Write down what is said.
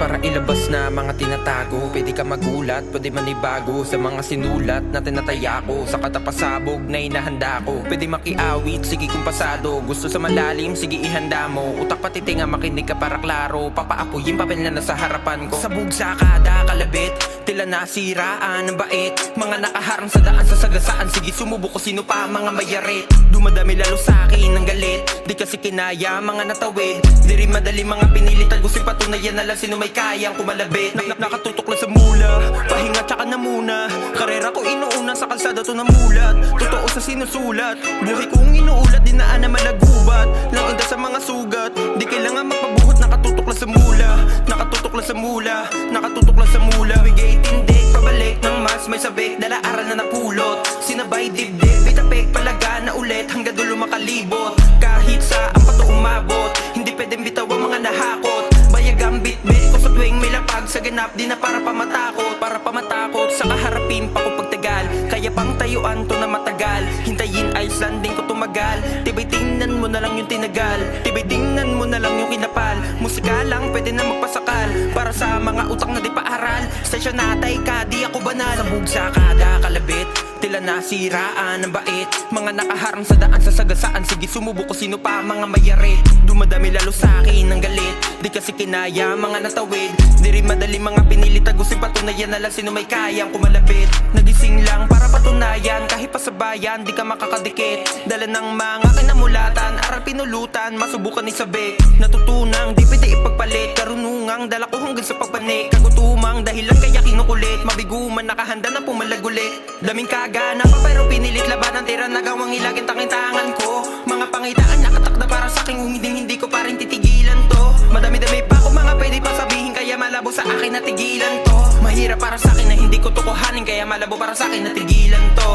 para ilabas na mga tinatago. Pwede ka magulat, pwede manibago sa mga sinulat na tinataya ko. Sa katapasabog na inahanda ko, pwede makiawit, sige kung pasado. Gusto sa malalim, sige ihanda mo. Utak pati tinga, makinig ka para klaro. Papaapoy yung papel na nasa harapan ko. Sabog sa kada kalabit, tila nasiraan ng bait. Mga nakaharang sa daan sa sagasaan, sige sumubok ko sino pa mga mayarit. Dumadami lalo sa akin ng galit, di kasi kinaya mga natawid. Di rin madali mga pinilit, tagusin patunayan na lang sino may kayang kumalabit. Nakatutok lang sa mula, pahinga tsaka na muna. Karera ko inuuna, sa kalsada to namulat. Totoo sa sinusulat, buhay kong inuulat. Dinaan na malagubat, lang anda sa mga sugat. Di kailangan magpabuhot, nakatutok lang sa mula. Nakatutok lang sa mula, nakatutok lang sa mula. Bigay tindig, pabalik ng mas may sabik. Dala aral na napulot, sinabay dibdib. Bitapek palaga na ulit, hanggang dulo makalibot. Kahit saan pa to umabot, hindi pwedeng bitaw ang mga nahakot. Bayag ang bit-bit ko sa tuwing may lapag. Sa ganap di na para pamatakot, para pamatakot. Sa kaharapin pa ko pagtagal, kaya pang tayuan to na matagal. Hintayin ice landing ko tumagal. Tibay tingnan mo na lang yung tinagal, tibay tingnan mo na lang yung kinapal. Musika lang pwede na magpasakal, para sa mga utak na di paaral. Stasyon natay ka, di ako banal. Sabog sa kada kalabit, tila nasiraan ng bait. Mga nakaharang sa daan sa sagasaan, sige sumubok ko sino pa mga mayarit. Dumadami lalo sa akin ng galit, di kasi kinaya mga natawid. Di rin madali mga pinilit, tagusin patunayan na lang sino may kayang kumalapit. Nagising lang para patunayan, kahit pa sa bayan di ka makakadikit. Dala ng mga kinamulatan, aral pinulutan, masubukan ni sabik. Natutunang di pwede ipagpalit, karunungang dala ko hanggang sa pagpanik. Kagutumang dahilan kaya kinukulit, mabiguman nakahanda na pumalagulit. Daming kagana pa pero pinilit labanan, tira nagawang ilagin tangintangan ko. Mga pangitaan nakatakda para sa akin, kung hindi ko pa rin titigilan to. Madami-dami pa ako mga pwede pa sabihin, kaya malabo sa akin na tigilan to. Mahirap para sa akin na hindi ko tukuhanin, kaya malabo para sa akin na tigilan to.